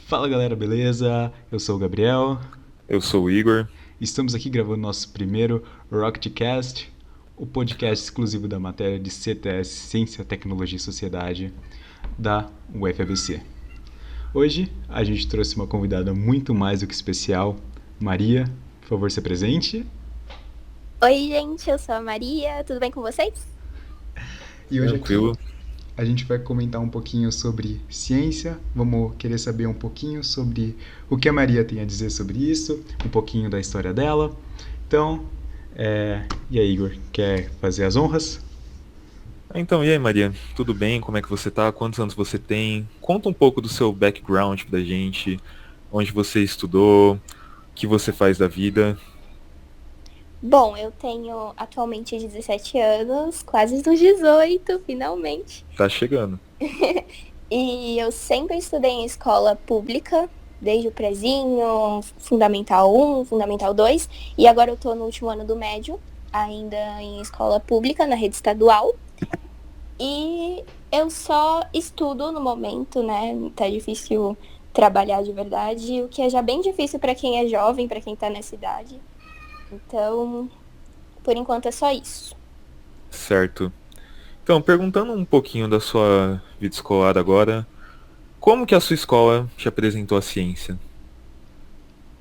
Fala galera, beleza? Eu sou o Gabriel. Eu sou o Igor. Estamos aqui gravando nosso primeiro Rocketcast, o podcast exclusivo da matéria de CTS, Ciência, Tecnologia e Sociedade, da UFABC. Hoje a gente trouxe uma convidada muito mais do que especial, Maria. Por favor, se presente. Oi, gente, eu sou a Maria, tudo bem com vocês? E hoje aqui Tranquilo. a gente vai comentar um pouquinho sobre ciência, vamos querer saber um pouquinho sobre o que a Maria tem a dizer sobre isso, um pouquinho da história dela. Então, e aí, Igor, quer fazer as honras? Então, e aí, Maria? Tudo bem? Como é que você tá? Quantos anos você tem? Conta um pouco do seu background pra gente, onde você estudou, o que você faz da vida. Bom, eu tenho atualmente 17 anos, quase dos 18, finalmente. Tá chegando. E eu sempre estudei em escola pública, desde o prezinho, Fundamental 1, Fundamental 2, e agora eu tô no último ano do médio, ainda em escola pública, na rede estadual. E eu só estudo no momento, né? Tá difícil trabalhar de verdade, o que é já bem difícil para quem é jovem, para quem tá nessa idade. Então, por enquanto é só isso. Certo. Então, perguntando um pouquinho da sua vida escolar agora, como que a sua escola te apresentou a ciência?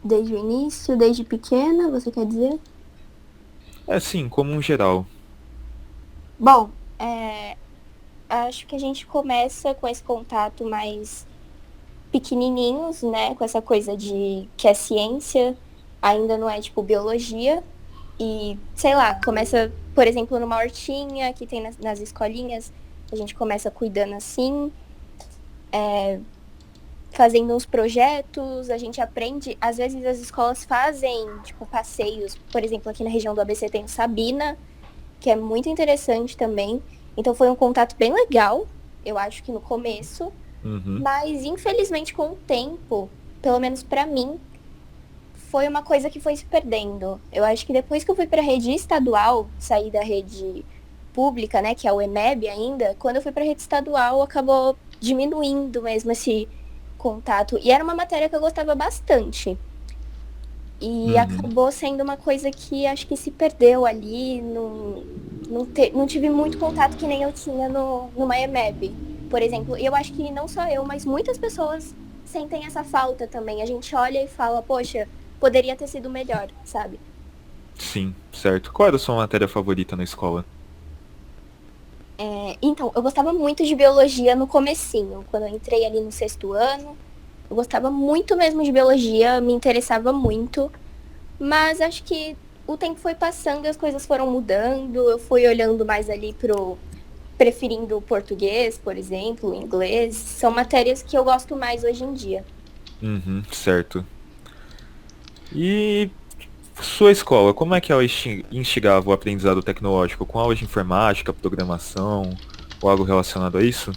Desde o início, desde pequena, você quer dizer? É sim, como um geral. Bom, acho que a gente começa com esse contato mais pequenininhos, né? Com essa coisa de que a ciência ainda não é tipo biologia. E, sei lá, começa, por exemplo, numa hortinha que tem nas escolinhas, a gente começa cuidando assim, fazendo uns projetos, a gente aprende, às vezes as escolas fazem, tipo, passeios, por exemplo, aqui na região do ABC tem o Sabina, que é muito interessante também, então foi um contato bem legal, eu acho que no começo, Uhum. mas infelizmente com o tempo, pelo menos pra mim, foi uma coisa que foi se perdendo. Eu acho que depois que eu fui pra rede estadual, saí da rede pública, né, que é o EMEB ainda, quando eu fui pra rede estadual, acabou diminuindo mesmo esse contato. E era uma matéria que eu gostava bastante. E Uhum. acabou sendo uma coisa que acho que se perdeu ali, não tive muito contato que nem eu tinha numa EMEB, por exemplo. E eu acho que não só eu, mas muitas pessoas sentem essa falta também. A gente olha e fala, poxa, poderia ter sido melhor, sabe? Sim, certo. Qual era a sua matéria favorita na escola? Então, eu gostava muito de biologia no comecinho, quando eu entrei ali no sexto ano. Eu gostava muito mesmo de biologia, me interessava muito. Mas acho que o tempo foi passando e as coisas foram mudando. Eu fui olhando mais ali preferindo o português, por exemplo, o inglês. São matérias que eu gosto mais hoje em dia. Uhum, certo. E sua escola, como é que ela instigava o aprendizado tecnológico? Com aulas de informática, programação ou algo relacionado a isso?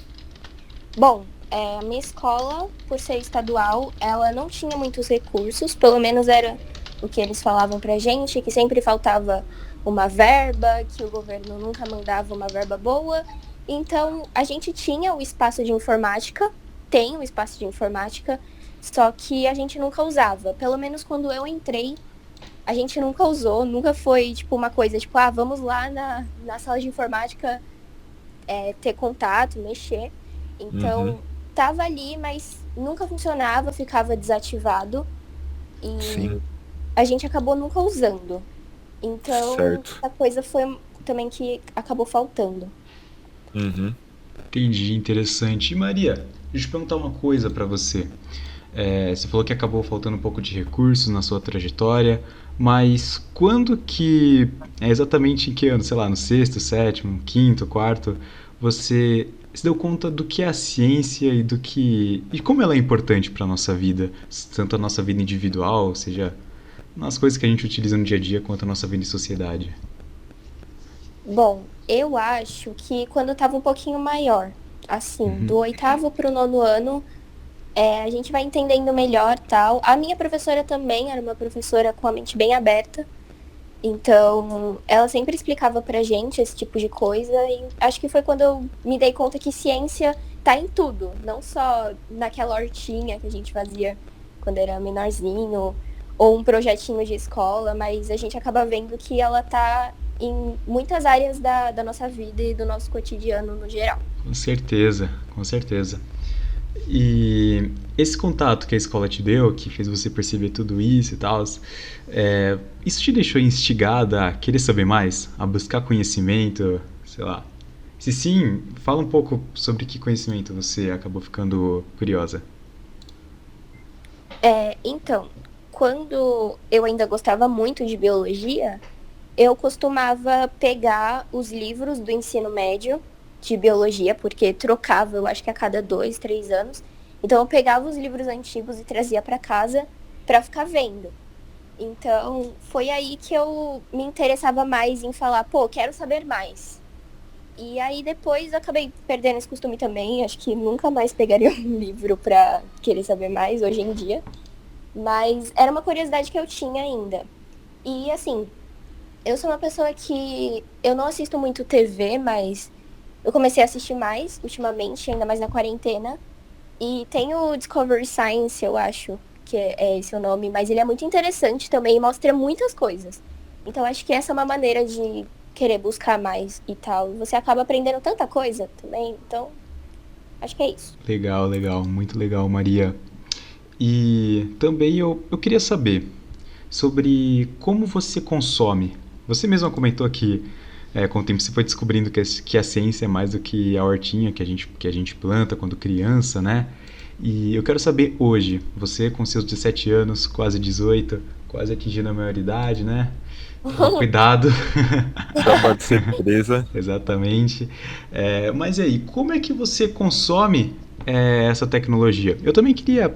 Bom, a minha escola, por ser estadual, ela não tinha muitos recursos, pelo menos era o que eles falavam pra gente, que sempre faltava uma verba, que o governo nunca mandava uma verba boa. Então, a gente tinha o espaço de informática, tem o espaço de informática, só que a gente nunca usava. Pelo menos quando eu entrei, a gente nunca usou, nunca foi tipo uma coisa tipo, vamos lá na sala de informática ter contato, mexer. Uhum, Então, tava ali, mas nunca funcionava, ficava desativado sim, e a gente acabou nunca usando. Então, certo. essa coisa foi também que acabou faltando. Uhum. Entendi, interessante. E Maria, deixa eu perguntar uma coisa pra você. Você falou que acabou faltando um pouco de recursos na sua trajetória, mas quando que, exatamente em que ano, sei lá, no sexto, sétimo, quinto, quarto, você se deu conta do que é a ciência e como ela é importante para a nossa vida, tanto a nossa vida individual, ou seja, nas coisas que a gente utiliza no dia a dia, quanto a nossa vida em sociedade? Bom, eu acho que quando eu tava um pouquinho maior, assim, do oitavo pro nono ano, a gente vai entendendo melhor tal. A minha professora também era uma professora com a mente bem aberta. Então, ela sempre explicava pra gente esse tipo de coisa e acho que foi quando eu me dei conta que ciência tá em tudo, não só naquela hortinha que a gente fazia quando era menorzinho, ou um projetinho de escola, mas a gente acaba vendo que ela tá em muitas áreas da nossa vida e do nosso cotidiano no geral. Com certeza, com certeza. E esse contato que a escola te deu, que fez você perceber tudo isso e tal, isso te deixou instigada a querer saber mais, a buscar conhecimento, sei lá. Se sim, fala um pouco sobre que conhecimento você acabou ficando curiosa. Então, quando eu ainda gostava muito de biologia, eu costumava pegar os livros do ensino médio de biologia, porque trocava, eu acho que a cada 2, 3 anos. Então eu pegava os livros antigos e trazia para casa para ficar vendo. Então foi aí que eu me interessava mais em falar, pô, quero saber mais. E aí depois eu acabei perdendo esse costume também, acho que nunca mais pegaria um livro para querer saber mais hoje em dia. Mas era uma curiosidade que eu tinha ainda. E assim, eu sou uma pessoa que eu não assisto muito TV, mas eu comecei a assistir mais ultimamente, ainda mais na quarentena. E tem o Discovery Science, eu acho, que é esse o nome, mas ele é muito interessante também e mostra muitas coisas. Então acho que essa é uma maneira de querer buscar mais e tal. Você acaba aprendendo tanta coisa também, então acho que é isso. Legal, legal, muito legal, Maria. E também eu queria saber sobre como você consome. Você mesma comentou que com o tempo você foi descobrindo que a ciência é mais do que a hortinha que a gente planta quando criança, né? E eu quero saber hoje, você com seus 17 anos, quase 18, quase atingindo a maioridade, né? Cuidado. Já pode ser presa. Exatamente. Mas e aí, como é que você consome essa tecnologia? Eu também queria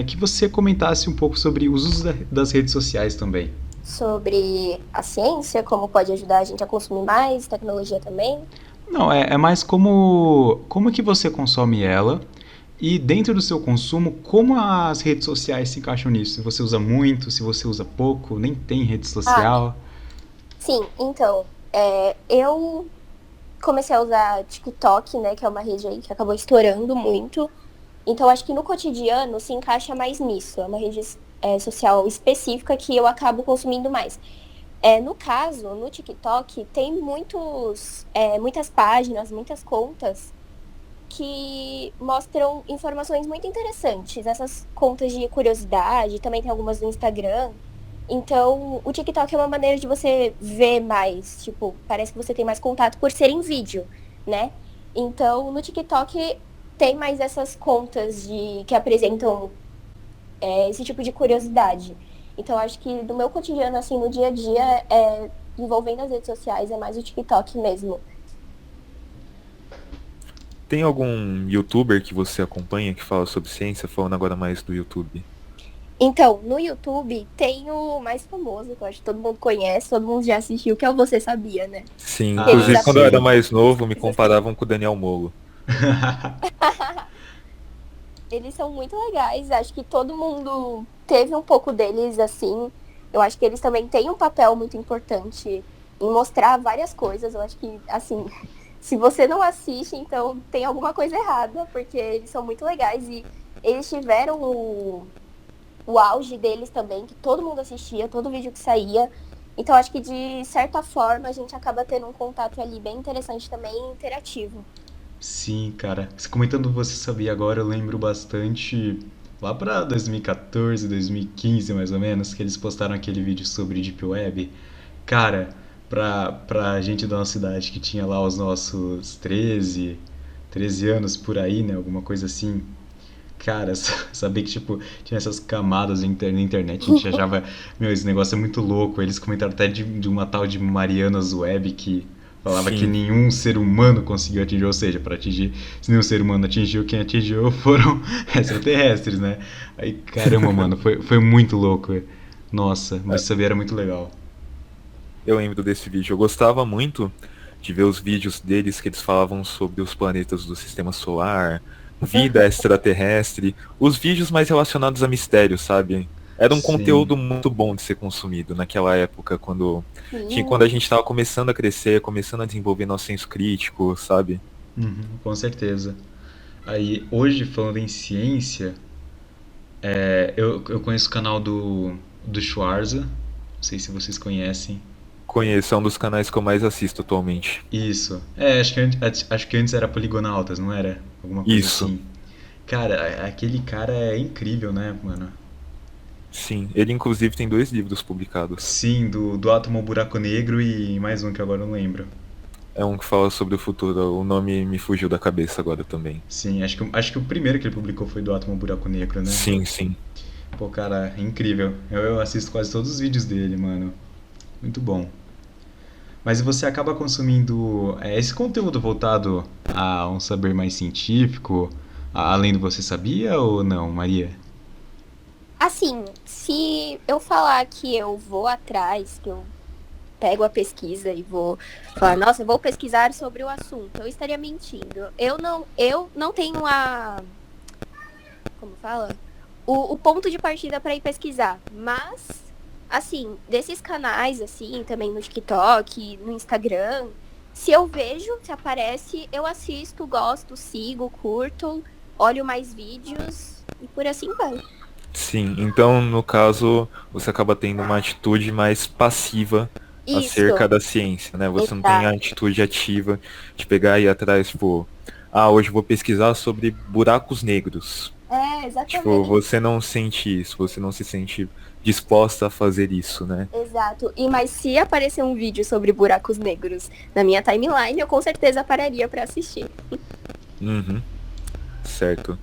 que você comentasse um pouco sobre os usos das redes sociais também. Sobre a ciência, como pode ajudar a gente a consumir mais, tecnologia também. Não, é mais como é que você consome ela e dentro do seu consumo, como as redes sociais se encaixam nisso? Se você usa muito, se você usa pouco, nem tem rede social. Sim, então, eu comecei a usar TikTok, né, que é uma rede aí que acabou estourando muito. Então, acho que no cotidiano se encaixa mais nisso. É uma rede social específica que eu acabo consumindo mais. No caso, no TikTok, tem muitas páginas, muitas contas que mostram informações muito interessantes. Essas contas de curiosidade, também tem algumas no Instagram. Então, o TikTok é uma maneira de você ver mais, tipo, parece que você tem mais contato por ser em vídeo, né? Então, no TikTok tem mais essas contas que apresentam esse tipo de curiosidade. Então, acho que do meu cotidiano, assim, no dia a dia, envolvendo as redes sociais, é mais o TikTok mesmo. Tem algum youtuber que você acompanha que fala sobre ciência, falando agora mais do YouTube? Então, no YouTube tem o mais famoso, que eu acho que todo mundo conhece, todo mundo já assistiu, que é o Você Sabia, né? Sim, Ah, inclusive quando eu era sim. mais novo, me comparavam com o Daniel Molo. Eles são muito legais, acho que todo mundo teve um pouco deles, assim. Eu acho que eles também têm um papel muito importante em mostrar várias coisas. Eu acho que, assim, se você não assiste, então tem alguma coisa errada, porque eles são muito legais e eles tiveram o auge deles também, que todo mundo assistia, todo vídeo que saía. Então acho que de certa forma a gente acaba tendo um contato ali bem interessante também e interativo. Sim, cara. Comentando Você Sabia agora, eu lembro bastante lá pra 2014, 2015 mais ou menos, que eles postaram aquele vídeo sobre Deep Web. Cara, pra gente da nossa cidade que tinha lá os nossos 13 anos por aí, né? Alguma coisa assim. Cara, saber que, tipo, tinha essas camadas na internet, a gente achava, meu, esse negócio é muito louco. Eles comentaram até de uma tal de Marianas Web que falava que Sim. nenhum ser humano conseguiu atingir, ou seja, para atingir, se nenhum ser humano atingiu, quem atingiu foram extraterrestres, né? Aí, caramba, mano, foi muito louco. Nossa, mas saber era muito legal. Eu lembro desse vídeo. Eu gostava muito de ver os vídeos deles que eles falavam sobre os planetas do sistema solar, vida extraterrestre, os vídeos mais relacionados a mistério, sabe? Era um Sim, conteúdo muito bom de ser consumido naquela época, quando a Sim. gente estava começando a crescer, começando a desenvolver nosso senso crítico, sabe? uhum, com certeza. Aí, hoje, falando em ciência, eu conheço o canal do Schwarza, não sei se vocês conhecem. Conheço, é um dos canais que eu mais assisto atualmente. Isso. Acho que antes era Poligonautas, não era? Alguma coisa Isso, assim. Cara, aquele cara é incrível, né, mano? sim. Ele inclusive tem 2 livros publicados. Sim, do átomo ao buraco negro e mais um que agora eu não lembro. É um que fala sobre o futuro, o nome me fugiu da cabeça agora também. Sim, acho que o primeiro que ele publicou foi do átomo ao buraco negro, né? Sim, sim. Pô, cara, é incrível. Eu assisto quase todos os vídeos dele, mano. Muito bom. Mas você acaba consumindo esse conteúdo voltado a um saber mais científico, além do você sabia ou não, Maria? Assim, se eu falar que eu vou atrás, que eu pego a pesquisa e vou falar, nossa, eu vou pesquisar sobre o assunto, eu estaria mentindo. Eu não tenho como fala? O ponto de partida para ir pesquisar. Mas, assim, desses canais, assim, também no TikTok, no Instagram, se eu vejo, se aparece, eu assisto, gosto, sigo, curto, olho mais vídeos e por assim vai. Sim, então no caso você acaba tendo uma atitude mais passiva Isso, acerca da ciência, né? Você não tem a exato. atitude ativa de pegar e ir atrás, tipo, ah, hoje eu vou pesquisar sobre buracos negros. É, Tipo, exatamente. você não sente isso, você não se sente disposta a fazer isso, né? Exato. Mas se aparecer um vídeo sobre buracos negros na minha timeline, eu com certeza pararia para assistir. Uhum, certo.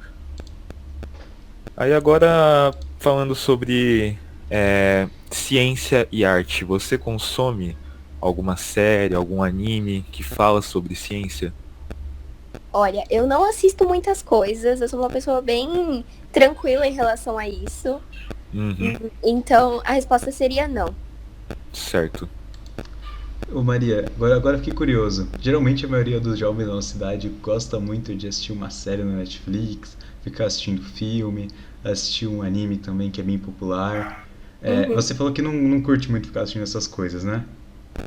Aí agora falando sobre ciência e arte, você consome alguma série, algum anime que fala sobre ciência? Olha, eu não assisto muitas coisas, eu sou uma pessoa bem tranquila em relação a isso. Uhum, Então, a resposta seria não. certo. Ô Maria, agora eu fiquei curioso. Geralmente a maioria dos jovens da nossa cidade gosta muito de assistir uma série na Netflix, ficar assistindo filme, assistir um anime também que é bem popular. Uhum. Você falou que não curte muito ficar assistindo essas coisas, né?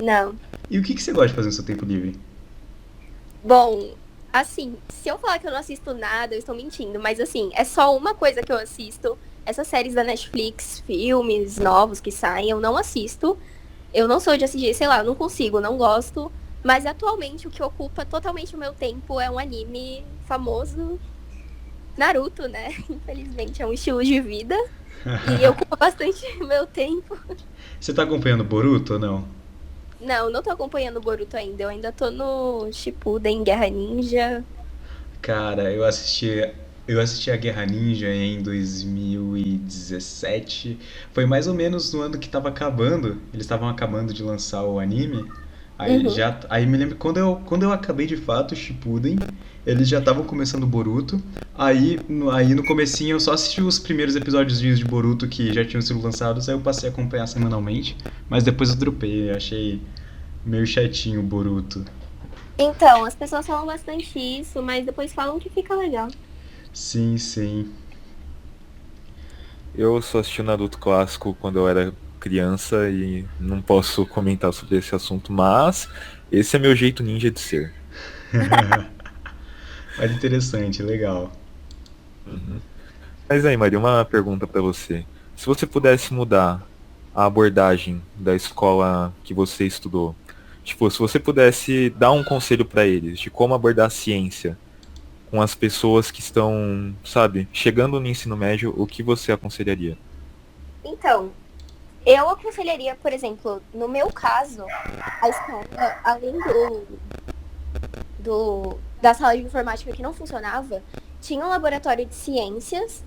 Não. E o que você gosta de fazer no seu tempo livre? Bom, assim, se eu falar que eu não assisto nada, eu estou mentindo. Mas, assim, é só uma coisa que eu assisto. Essas séries da Netflix, filmes novos que saem, eu não assisto. Eu não sou de assistir, sei lá, eu não consigo, não gosto. Mas atualmente o que ocupa totalmente o meu tempo é um anime famoso, Naruto, né? Infelizmente é um estilo de vida e ocupa bastante meu tempo. Você tá acompanhando Boruto ou não? Não tô acompanhando o Boruto ainda. Eu ainda tô no Shippuden, Guerra Ninja. Cara, eu assisti a Guerra Ninja em 2017. Foi mais ou menos no ano que tava acabando. Eles estavam acabando de lançar o anime. Uhum. Aí me lembro quando eu acabei de fato o Shippuden, eles já estavam começando o Boruto. Aí no comecinho eu só assisti os primeiros episódios de Boruto que já tinham sido lançados, aí eu passei a acompanhar semanalmente, mas depois eu dropei, eu achei meio chatinho o Boruto. Então, as pessoas falam bastante isso, mas depois falam que fica legal. Sim, sim. Eu só assisti o Naruto clássico quando eu era criança e não posso comentar sobre esse assunto, mas esse é meu jeito ninja de ser. Mas interessante, legal. Uhum. Mas aí, Maria, uma pergunta pra você. Se você pudesse mudar a abordagem da escola que você estudou, tipo, se você pudesse dar um conselho pra eles de como abordar a ciência com as pessoas que estão, sabe, chegando no ensino médio, o que você aconselharia? Então, eu aconselharia, por exemplo, no meu caso, a escola, além da sala de informática que não funcionava, tinha um laboratório de ciências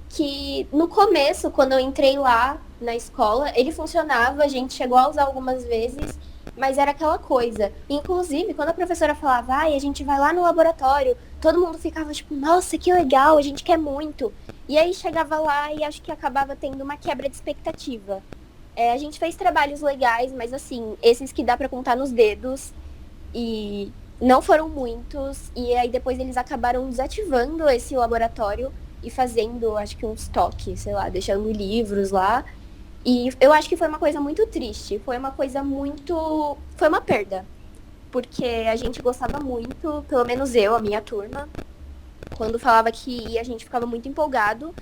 que no começo, quando eu entrei lá na escola, ele funcionava, a gente chegou a usar algumas vezes, mas era aquela coisa. Inclusive, quando a professora falava, ai, a gente vai lá no laboratório, todo mundo ficava tipo, nossa, que legal, a gente quer muito. E aí chegava lá e acho que acabava tendo uma quebra de expectativa. A gente fez trabalhos legais, mas assim, esses que dá pra contar nos dedos. E não foram muitos. E aí depois eles acabaram desativando esse laboratório e fazendo, acho que um estoque, sei lá, deixando livros lá. E eu acho que foi uma coisa muito triste. Foi uma coisa muito. Foi uma perda. Porque a gente gostava muito, pelo menos eu, a minha turma. Quando falava que ia, a gente ficava muito empolgado.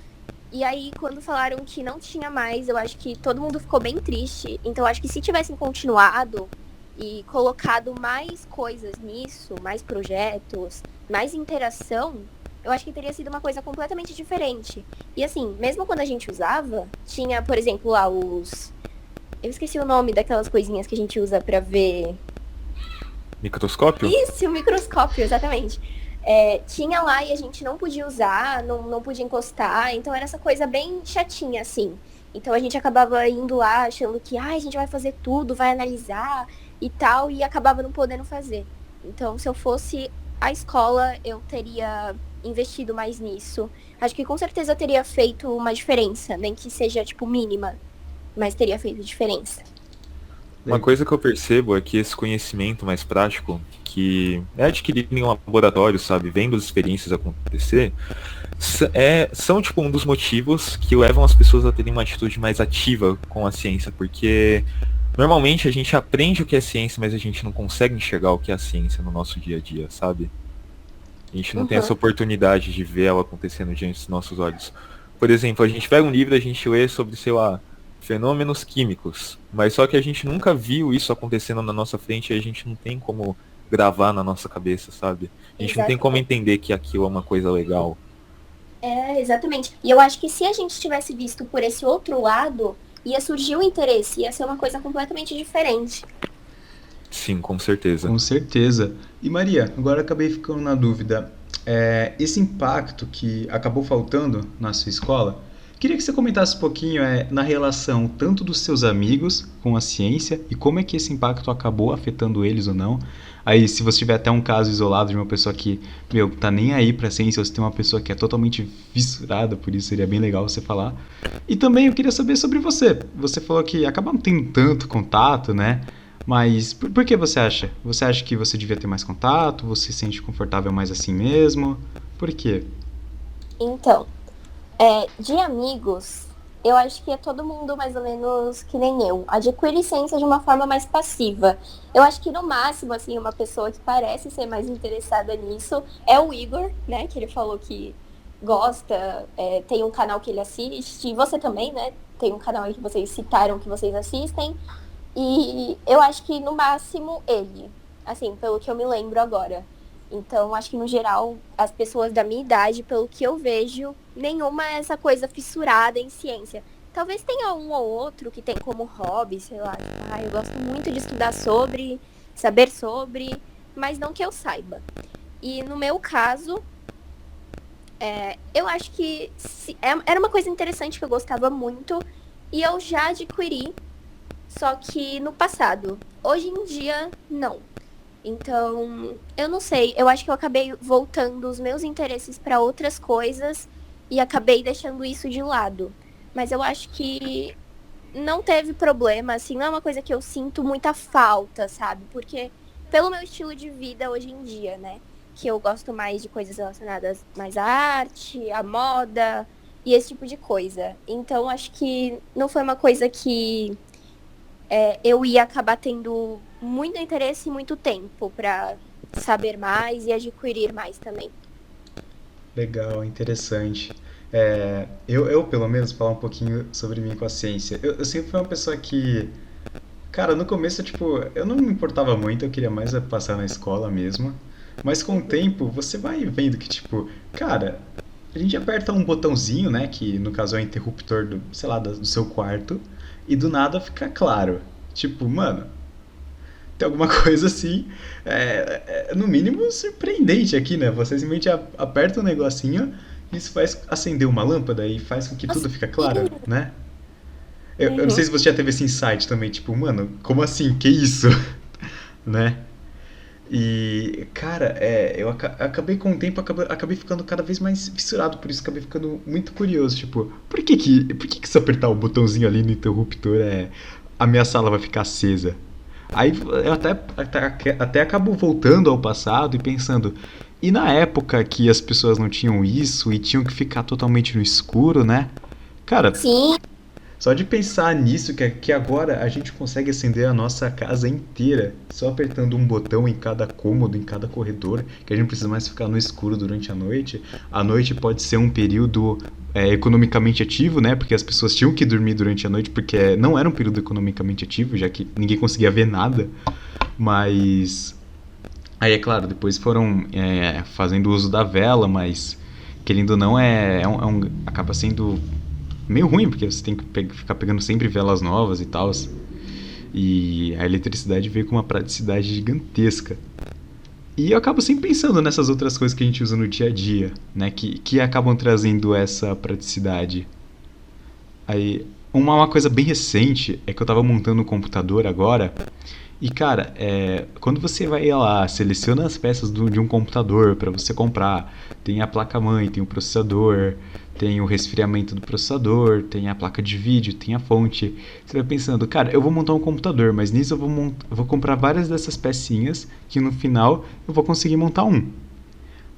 E aí, quando falaram que não tinha mais, eu acho que todo mundo ficou bem triste. Então, eu acho que se tivessem continuado e colocado mais coisas nisso, mais projetos, mais interação, eu acho que teria sido uma coisa completamente diferente. E assim, mesmo quando a gente usava, tinha, por exemplo, lá os... Eu esqueci o nome daquelas coisinhas que a gente usa pra ver... Microscópio? Isso, o microscópio, exatamente. Tinha lá e a gente não podia usar, não podia encostar, então era essa coisa bem chatinha, assim. Então a gente acabava indo lá achando que a gente vai fazer tudo, vai analisar e tal, e acabava não podendo fazer. Então, se eu fosse a escola, eu teria investido mais nisso. Acho que com certeza teria feito uma diferença, nem que seja, tipo, mínima, mas teria feito diferença. Uma coisa que eu percebo é que esse conhecimento mais prático, que é adquirido em um laboratório, sabe, vendo as experiências acontecer, são tipo um dos motivos que levam as pessoas a terem uma atitude mais ativa com a ciência, porque normalmente a gente aprende o que é ciência, mas a gente não consegue enxergar o que é a ciência no nosso dia a dia, sabe? A gente não tem essa oportunidade de ver ela acontecendo diante dos nossos olhos. Por exemplo, a gente pega um livro, a gente lê sobre, sei lá, fenômenos químicos, mas só que a gente nunca viu isso acontecendo na nossa frente e a gente não tem como gravar na nossa cabeça, sabe? A gente não tem como entender que aquilo é uma coisa legal. Exatamente. E eu acho que se a gente tivesse visto por esse outro lado, ia surgir o interesse, ia ser uma coisa completamente diferente. Sim, com certeza. Com certeza. E Maria, agora acabei ficando na dúvida. Esse impacto que acabou faltando na sua escola, queria que você comentasse um pouquinho na relação tanto dos seus amigos com a ciência e como é que esse impacto acabou afetando eles ou não. Aí, se você tiver até um caso isolado de uma pessoa que, tá nem aí pra ciência, ou se tem uma pessoa que é totalmente fissurada por isso, seria bem legal você falar. E também eu queria saber sobre você. Você falou que acaba não tendo tanto contato, né? Mas por que você acha? Você acha que você devia ter mais contato? Você se sente confortável mais assim mesmo? Por quê? Então, de amigos, eu acho que é todo mundo mais ou menos que nem eu. Adquire ciência de uma forma mais passiva. Eu acho que no máximo, assim, uma pessoa que parece ser mais interessada nisso é o Igor, né? Que ele falou que gosta, tem um canal que ele assiste. E você também, né? Tem um canal aí que vocês citaram que vocês assistem. E eu acho que no máximo ele, assim, pelo que eu me lembro agora. Então, acho que no geral, as pessoas da minha idade, pelo que eu vejo, nenhuma é essa coisa fissurada em ciência. Talvez tenha um ou outro que tem como hobby, sei lá, eu gosto muito de estudar sobre, saber sobre, mas não que eu saiba. E no meu caso, eu acho que era uma coisa interessante que eu gostava muito e eu já adquiri, só que no passado. Hoje em dia, não. Então, eu não sei, eu acho que eu acabei voltando os meus interesses para outras coisas e acabei deixando isso de lado. Mas eu acho que não teve problema, assim, não é uma coisa que eu sinto muita falta, sabe? Porque pelo meu estilo de vida hoje em dia, né? Que eu gosto mais de coisas relacionadas mais à arte, à moda e esse tipo de coisa. Então, acho que não foi uma coisa que eu ia acabar tendo muito interesse e muito tempo para saber mais e adquirir mais também. Legal, interessante. Eu, pelo menos, falar um pouquinho sobre mim com a ciência. Eu sempre fui uma pessoa que, cara, no começo, tipo, eu não me importava muito, eu queria mais passar na escola mesmo. Mas com o tempo, você vai vendo que, tipo, cara, a gente aperta um botãozinho, né, que no caso é o interruptor do, sei lá, do seu quarto, e do nada fica claro. Tipo, mano, tem alguma coisa assim, no mínimo surpreendente aqui, né? Você simplesmente aperta um negocinho, isso faz acender uma lâmpada e faz com que tudo fica claro, né? Eu não sei se você já teve esse insight também, tipo, mano, como assim? Que isso? Né? E, cara, acabei com o tempo, acabei ficando cada vez mais fissurado, por isso acabei ficando muito curioso, tipo, por que se eu apertar o botãozinho ali no interruptor, a minha sala vai ficar acesa? Aí eu até acabo voltando ao passado e pensando, e na época que as pessoas não tinham isso e tinham que ficar totalmente no escuro, né? Cara, Sim. Só de pensar nisso, que agora a gente consegue acender a nossa casa inteira só apertando um botão em cada cômodo, em cada corredor, que a gente não precisa mais ficar no escuro durante a noite. A noite pode ser um período economicamente ativo, né? Porque as pessoas tinham que dormir durante a noite, porque não era um período economicamente ativo, já que ninguém conseguia ver nada. Mas aí, é claro, depois foram fazendo uso da vela, mas querendo ou não, acaba sendo meio ruim, porque você tem que ficar pegando sempre velas novas e tal. E a eletricidade veio com uma praticidade gigantesca. E eu acabo sempre pensando nessas outras coisas que a gente usa no dia a dia, né? Que acabam trazendo essa praticidade. Aí, uma coisa bem recente é que eu tava montando um computador agora. E cara, quando você vai lá, seleciona as peças de um computador para você comprar, tem a placa-mãe, tem o processador, tem o resfriamento do processador, tem a placa de vídeo, tem a fonte. Você vai pensando, cara, eu vou montar um computador, mas nisso eu vou comprar várias dessas pecinhas que no final eu vou conseguir montar um.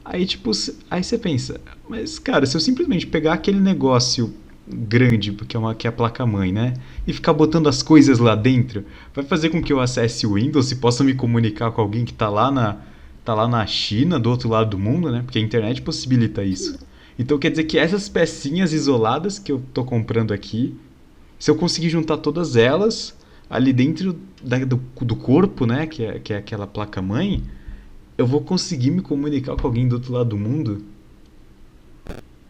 Aí tipo, aí você pensa, mas cara, se eu simplesmente pegar aquele negócio grande, porque que é a placa-mãe, né? E ficar botando as coisas lá dentro, vai fazer com que eu acesse o Windows e possa me comunicar com alguém que tá lá na China, do outro lado do mundo, né? Porque a internet possibilita isso. Então quer dizer que essas pecinhas isoladas que eu tô comprando aqui, se eu conseguir juntar todas elas ali dentro do corpo, né? Que é aquela placa-mãe, eu vou conseguir me comunicar com alguém do outro lado do mundo.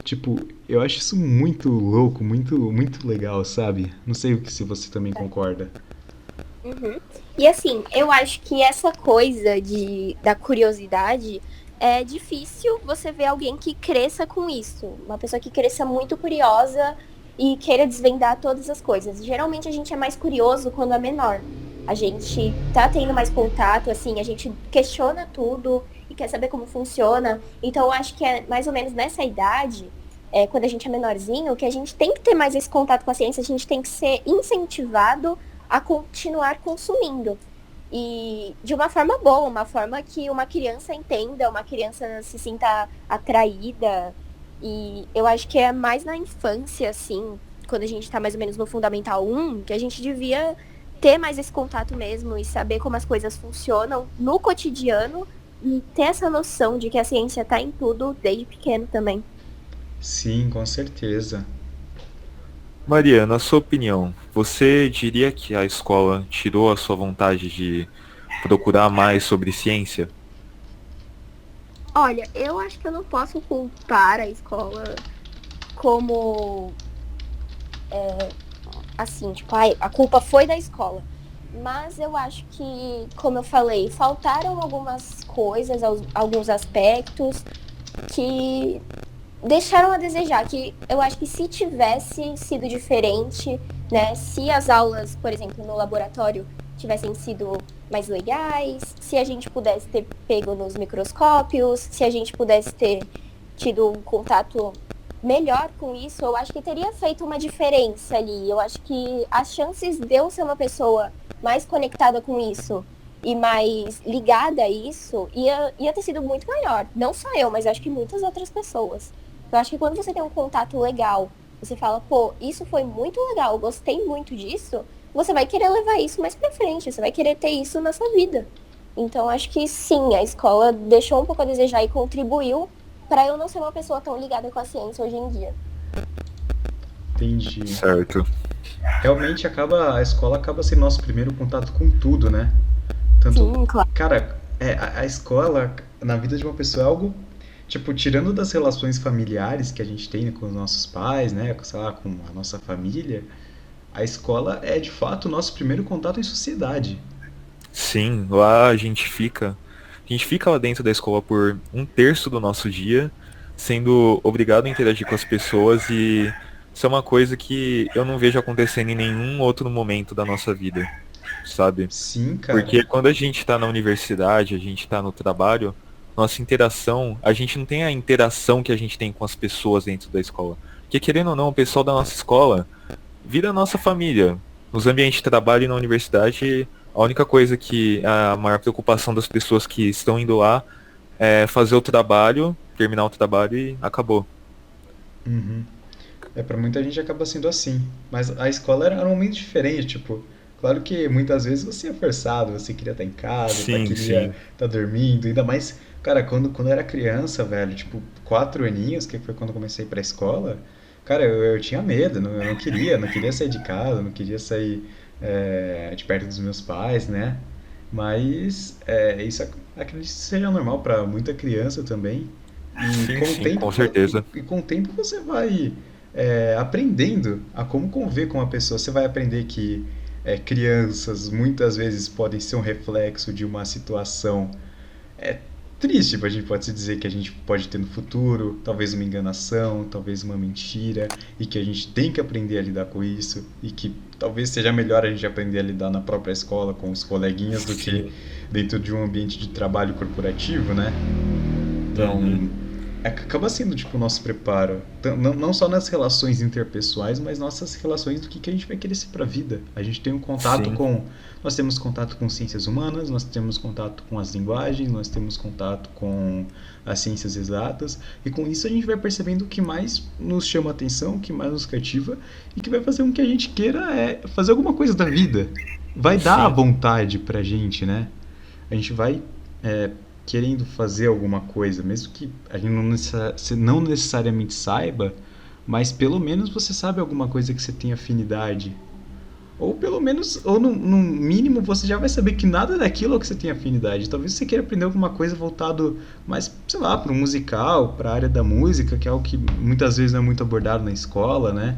Tipo, eu acho isso muito louco, muito legal, sabe? Não sei se você também concorda. Uhum. E assim, eu acho que essa coisa da curiosidade é difícil você ver alguém que cresça com isso. Uma pessoa que cresça muito curiosa e queira desvendar todas as coisas. Geralmente a gente é mais curioso quando é menor. A gente tá tendo mais contato, assim, a gente questiona tudo e quer saber como funciona. Então eu acho que é mais ou menos nessa idade, quando a gente é menorzinho, que a gente tem que ter mais esse contato com a ciência, a gente tem que ser incentivado a continuar consumindo. E de uma forma boa, uma forma que uma criança entenda, uma criança se sinta atraída. E eu acho que é mais na infância, assim, quando a gente tá mais ou menos no Fundamental 1, que a gente devia ter mais esse contato mesmo e saber como as coisas funcionam no cotidiano e ter essa noção de que a ciência tá em tudo desde pequeno também. Sim, com certeza. Maria, na sua opinião, você diria que a escola tirou a sua vontade de procurar mais sobre ciência? Olha, eu acho que eu não posso culpar a escola como assim, tipo, ai, a culpa foi da escola. Mas eu acho que, como eu falei, faltaram algumas coisas, alguns aspectos que deixaram a desejar, que eu acho que se tivesse sido diferente, né, se as aulas, por exemplo, no laboratório tivessem sido mais legais, se a gente pudesse ter pego nos microscópios, se a gente pudesse ter tido um contato melhor com isso, eu acho que teria feito uma diferença ali. Eu acho que as chances de eu ser uma pessoa mais conectada com isso e mais ligada a isso ia ter sido muito maior. Não só eu, mas acho que muitas outras pessoas. Eu acho que quando você tem um contato legal, você fala, pô, isso foi muito legal, eu gostei muito disso, você vai querer levar isso mais pra frente, você vai querer ter isso na sua vida. Então, acho que sim, a escola deixou um pouco a desejar e contribuiu para eu não ser uma pessoa tão ligada com a ciência hoje em dia. Entendi. Certo. Realmente a escola acaba sendo nosso primeiro contato com tudo, né? Tanto, Sim, claro. cara, a escola na vida de uma pessoa é algo, tipo, tirando das relações familiares que a gente tem, né, com os nossos pais, né, sei lá, com a nossa família, a escola é de fato o nosso primeiro contato em sociedade. Sim, lá a gente fica lá dentro da escola por um terço do nosso dia, sendo obrigado a interagir com as pessoas e isso é uma coisa que eu não vejo acontecendo em nenhum outro momento da nossa vida, sabe? Sim, Porque cara. quando a gente está na universidade, a gente está no trabalho, nossa interação, a gente não tem a interação que a gente tem com as pessoas dentro da escola. Porque querendo ou não, o pessoal da nossa escola vira a nossa família. Nos ambientes de trabalho e na universidade, a única coisa que a maior preocupação das pessoas que estão indo lá é fazer o trabalho, terminar o trabalho e acabou. Uhum. Pra muita gente acaba sendo assim. Mas a escola era um momento diferente, tipo, claro que muitas vezes você é forçado, você queria estar em casa, Sim, queria sim. estar dormindo, ainda mais, cara, quando eu era criança, velho, tipo, 4 aninhos, que foi quando eu comecei a ir pra escola, cara, eu tinha medo, eu não queria sair de casa, não queria sair de perto dos meus pais, né? Mas isso acredito que seja normal para muita criança também. E Sim, com o sim, tempo, com certeza. com o tempo você vai aprendendo a como conviver com a pessoa. Você vai aprender que crianças muitas vezes podem ser um reflexo de uma situação é triste, a gente pode se dizer que a gente pode ter no futuro, talvez uma enganação, talvez uma mentira, e que a gente tem que aprender a lidar com isso, e que talvez seja melhor a gente aprender a lidar na própria escola com os coleguinhas do que Sim. dentro de um ambiente de trabalho corporativo, né? Uhum. Então, acaba sendo tipo o nosso preparo, não só nas relações interpessoais, mas nossas relações do que a gente vai querer ser para a vida. A gente tem um contato Sim. nós temos contato com ciências humanas, nós temos contato com as linguagens, nós temos contato com as ciências exatas, e com isso a gente vai percebendo o que mais nos chama a atenção, o que mais nos cativa e que vai fazer com que a gente queira fazer alguma coisa da vida. Vai dar a Sim. vontade pra gente, né? A gente vai é, querendo fazer alguma coisa, mesmo que a gente não necessariamente saiba, mas pelo menos você sabe alguma coisa que você tem afinidade. Ou pelo menos, ou no mínimo, você já vai saber que nada daquilo é o que você tem afinidade. Talvez você queira aprender alguma coisa voltado mais, sei lá, para o musical, para a área da música, que é algo que muitas vezes não é muito abordado na escola, né?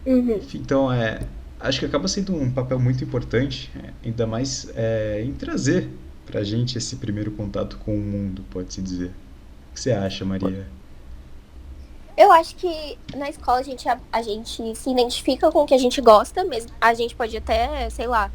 Uhum. Enfim, então, acho que acaba sendo um papel muito importante, ainda mais em trazer pra gente esse primeiro contato com o mundo, pode-se dizer. O que você acha, Maria? Eu acho que na escola a gente se identifica com o que a gente gosta mesmo. A gente pode até, sei lá,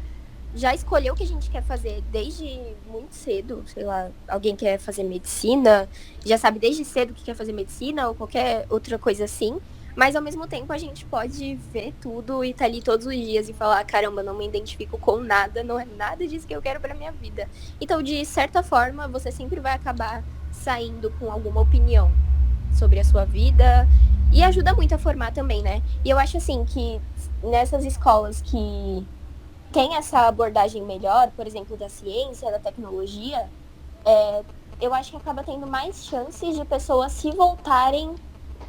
já escolher o que a gente quer fazer desde muito cedo. Sei lá, alguém quer fazer medicina, já sabe desde cedo que quer fazer medicina ou qualquer outra coisa assim. Mas ao mesmo tempo a gente pode ver tudo e tá ali todos os dias e falar, caramba, não me identifico com nada, não é nada disso que eu quero pra minha vida. Então, de certa forma, você sempre vai acabar saindo com alguma opinião sobre a sua vida e ajuda muito a formar também, né? E eu acho assim que nessas escolas que tem essa abordagem melhor, por exemplo, da ciência, da tecnologia, eu acho que acaba tendo mais chances de pessoas se voltarem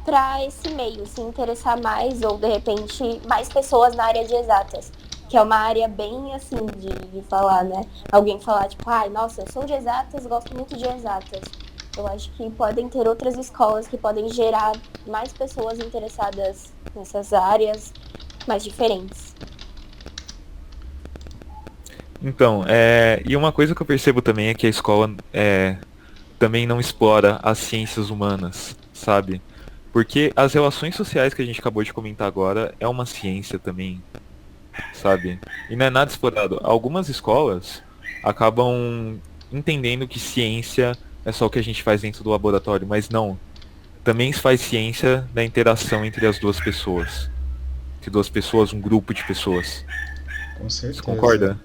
para esse meio, se interessar mais, ou de repente mais pessoas na área de exatas, que é uma área bem assim de falar, né? Alguém falar, tipo, ai, nossa, eu sou de exatas, gosto muito de exatas. Eu acho que podem ter outras escolas que podem gerar mais pessoas interessadas nessas áreas mais diferentes. Então, e uma coisa que eu percebo também é que a escola também não explora as ciências humanas, sabe? Porque as relações sociais que a gente acabou de comentar agora é uma ciência também, sabe? E não é nada explorado. Algumas escolas acabam entendendo que ciência é só o que a gente faz dentro do laboratório, mas não. Também se faz ciência da interação entre as duas pessoas. Entre duas pessoas, um grupo de pessoas. Com Você certeza. concorda?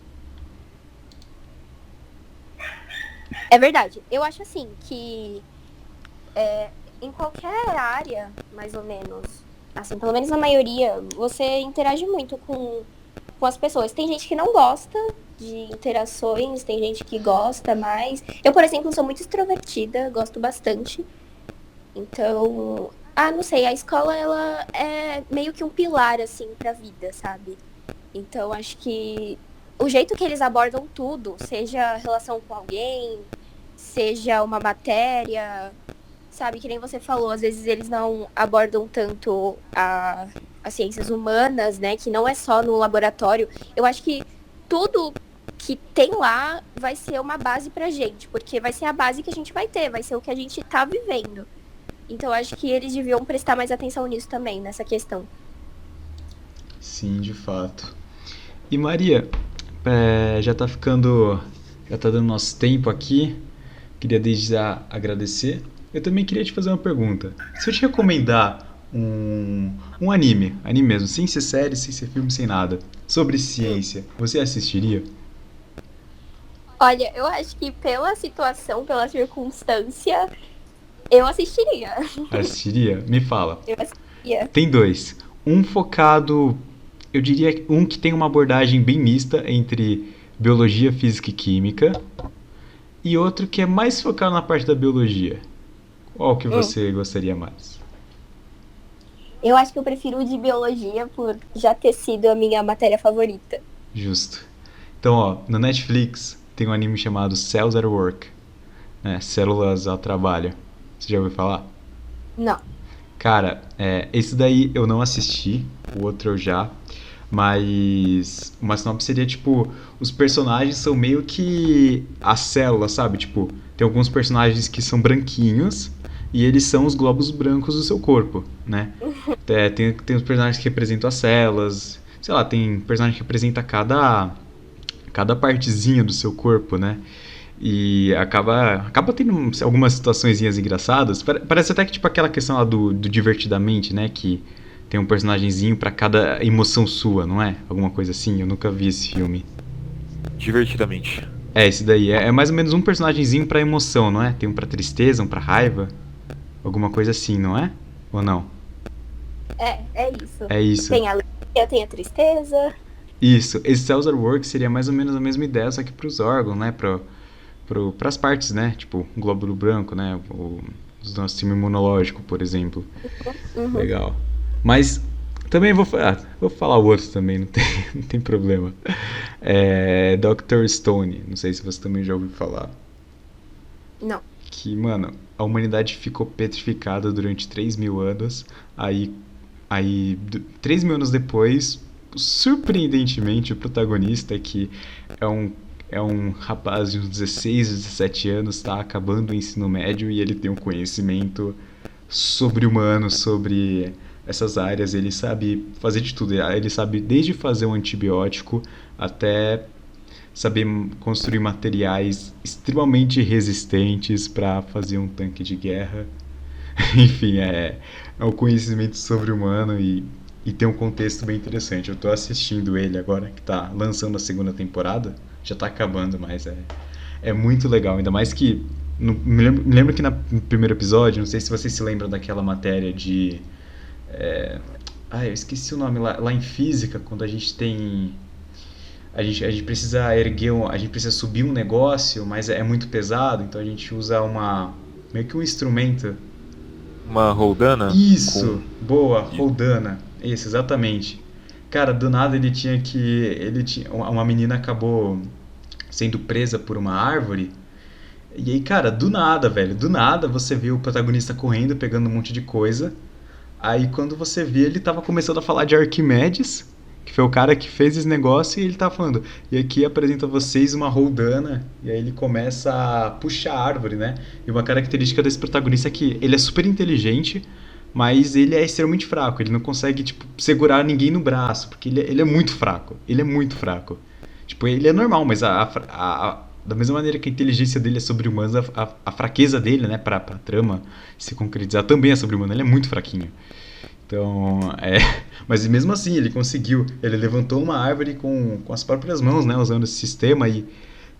É verdade. Eu acho assim que em qualquer área, mais ou menos, assim, pelo menos na maioria, você interage muito com as pessoas. Tem gente que não gosta de interações, tem gente que gosta mais. Eu, por exemplo, sou muito extrovertida, gosto bastante. Então, não sei, a escola, ela é meio que um pilar, assim, pra vida, sabe? Então, acho que o jeito que eles abordam tudo, seja a relação com alguém, seja uma matéria, sabe, que nem você falou, às vezes eles não abordam tanto as ciências humanas, né, que não é só no laboratório. Eu acho que tudo que tem lá vai ser uma base pra gente, porque vai ser a base que a gente vai ter, vai ser o que a gente tá vivendo. Então, acho que eles deviam prestar mais atenção nisso também, nessa questão. Sim, de fato. E Maria, já tá ficando. Já tá dando nosso tempo aqui. Queria desde já agradecer. Eu também queria te fazer uma pergunta. Se eu te recomendar um anime mesmo, sem ser série, sem ser filme, sem nada, sobre ciência, você assistiria? Olha, eu acho que pela situação, pela circunstância, eu assistiria. Assistiria? Me fala. Tem dois. Um focado, eu diria, um que tem uma abordagem bem mista entre biologia, física e química, e outro que é mais focado na parte da biologia. Qual que Hum. você gostaria mais? Eu acho que eu prefiro o de biologia por já ter sido a minha matéria favorita. Justo. Então, ó, no Netflix tem um anime chamado Cells at Work, né? Células ao trabalho. Você já ouviu falar? Não. Cara, esse daí eu não assisti, o outro eu já, mas uma sinopse seria tipo, os personagens são meio que as células, sabe? Tipo, tem alguns personagens que são branquinhos e eles são os glóbulos brancos do seu corpo, né? Tem os personagens que representam as células, sei lá, tem personagem que representa cada partezinha do seu corpo, né? E acaba tendo algumas situaçõezinhas engraçadas. Parece até que tipo aquela questão lá do Divertidamente, né? Que tem um personagenzinho pra cada emoção sua, não é? Alguma coisa assim, eu nunca vi esse filme. Divertidamente. Esse daí. É mais ou menos um personagenzinho pra emoção, não é? Tem um pra tristeza, um pra raiva. Alguma coisa assim, não é? Ou não? É isso. É isso. Tem a alegria, tem a tristeza. Isso. Esse Cells at Work seria mais ou menos a mesma ideia, só que pros órgãos, né? Pras partes, né? Tipo, o glóbulo branco, né? O nosso sistema imunológico, por exemplo. Uhum. Legal. Mas também vou falar o outro também, não tem, não tem problema. É Dr. Stone, não sei se você também já ouviu falar. Não. Que, mano, a humanidade ficou petrificada durante 3.000 anos. Aí 3.000 anos depois, surpreendentemente, o protagonista, que é um rapaz de uns 16, 17 anos, está acabando o ensino médio e ele tem um conhecimento sobre-humano, sobre essas áreas. Ele sabe fazer de tudo. Ele sabe desde fazer um antibiótico até saber construir materiais extremamente resistentes para fazer um tanque de guerra. Enfim, é um conhecimento sobre-humano e tem um contexto bem interessante. Eu tô assistindo ele agora, que tá lançando a segunda temporada. Já tá acabando, mas é muito legal. Ainda mais que. Me lembro que no primeiro episódio, não sei se você se lembra daquela matéria de. Eu esqueci o nome lá em física, quando a gente tem. A gente precisa a gente precisa subir um negócio, mas é muito pesado, então a gente usa meio que um instrumento. Uma roldana? Isso, boa, Roldana. Isso, exatamente. Cara, do nada uma menina acabou sendo presa por uma árvore. E aí, cara, do nada, velho, do nada você vê o protagonista correndo, pegando um monte de coisa. Aí quando você vê, ele tava começando a falar de Arquimedes, que foi o cara que fez esse negócio, e ele tava falando, e aqui apresento a vocês uma roldana, e aí ele começa a puxar a árvore, né? E uma característica desse protagonista é que ele é super inteligente, mas ele é extremamente fraco, ele não consegue, tipo, segurar ninguém no braço, porque ele é muito fraco, ele é muito fraco. Tipo, ele é normal, mas da mesma maneira que a inteligência dele é sobre-humana, a fraqueza dele, né, pra trama se concretizar também é sobre-humana, ele é muito fraquinho. Então, mas mesmo assim, ele conseguiu. Ele levantou uma árvore com as próprias mãos, né? Usando esse sistema. E,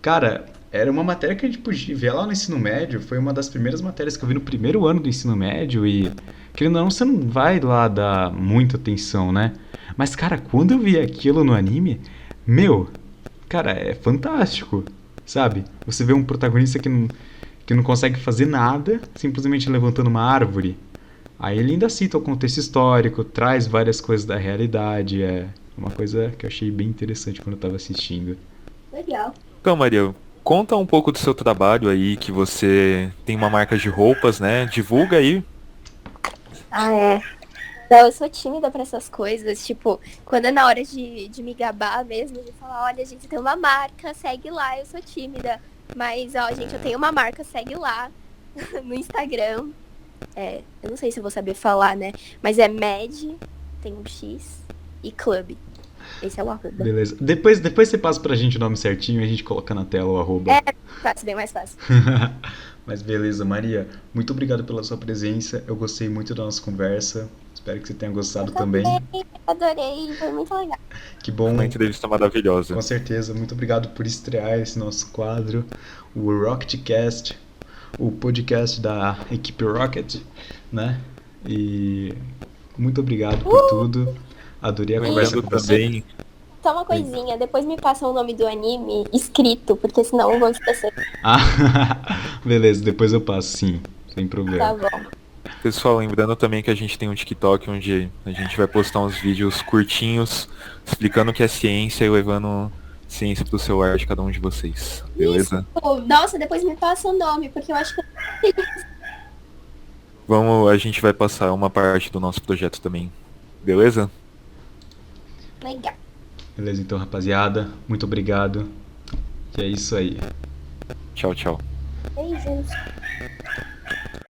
cara, era uma matéria que a gente podia ver lá no ensino médio. Foi uma das primeiras matérias que eu vi no primeiro ano do ensino médio. E, querendo ou não, você não vai lá dar muita atenção, né? Mas, cara, quando eu vi aquilo no anime, cara, é fantástico, sabe? Você vê um protagonista que não consegue fazer nada, simplesmente levantando uma árvore. Aí ele ainda cita o contexto histórico, traz várias coisas da realidade. É uma coisa que eu achei bem interessante quando eu tava assistindo. Legal. Então, Maria, conta um pouco do seu trabalho aí, que você tem uma marca de roupas, né? Divulga aí. Não, eu sou tímida pra essas coisas. Tipo, quando é na hora de me gabar mesmo, de falar, olha, gente, tem uma marca, segue lá, eu sou tímida. Mas, ó, gente, eu tenho uma marca, segue lá no Instagram. Eu não sei se eu vou saber falar, né? Mas é Med, tem um X, e Club. Esse é o arroba. Beleza. Depois você passa pra gente o nome certinho e a gente coloca na tela o arroba. Fácil, bem mais fácil. Mas beleza, Maria. Muito obrigado pela sua presença. Eu gostei muito da nossa conversa. Espero que você tenha gostado também. Adorei, foi muito legal. Que bom. Uma entrevista maravilhosa. Com certeza. Muito obrigado por estrear esse nosso quadro, o Rocketcast, o podcast da equipe Rocket, né? E Muito obrigado por tudo. Adorei a conversa Lembrando com você. também, Só uma coisinha, depois me passa o nome do anime escrito, porque senão eu vou esquecer. Ah, beleza, depois eu passo, sim, sem Tá problema. bom. pessoal, lembrando também que a gente tem um TikTok onde a gente vai postar uns vídeos curtinhos explicando o que é ciência e levando ciência pro celular de cada um de vocês. Beleza? Isso. Nossa, depois me passa o nome, porque eu acho que A gente vai passar uma parte do nosso projeto também. Beleza? é legal. Beleza, então, rapaziada, muito obrigado. Que é isso aí. Tchau, tchau. Beijos.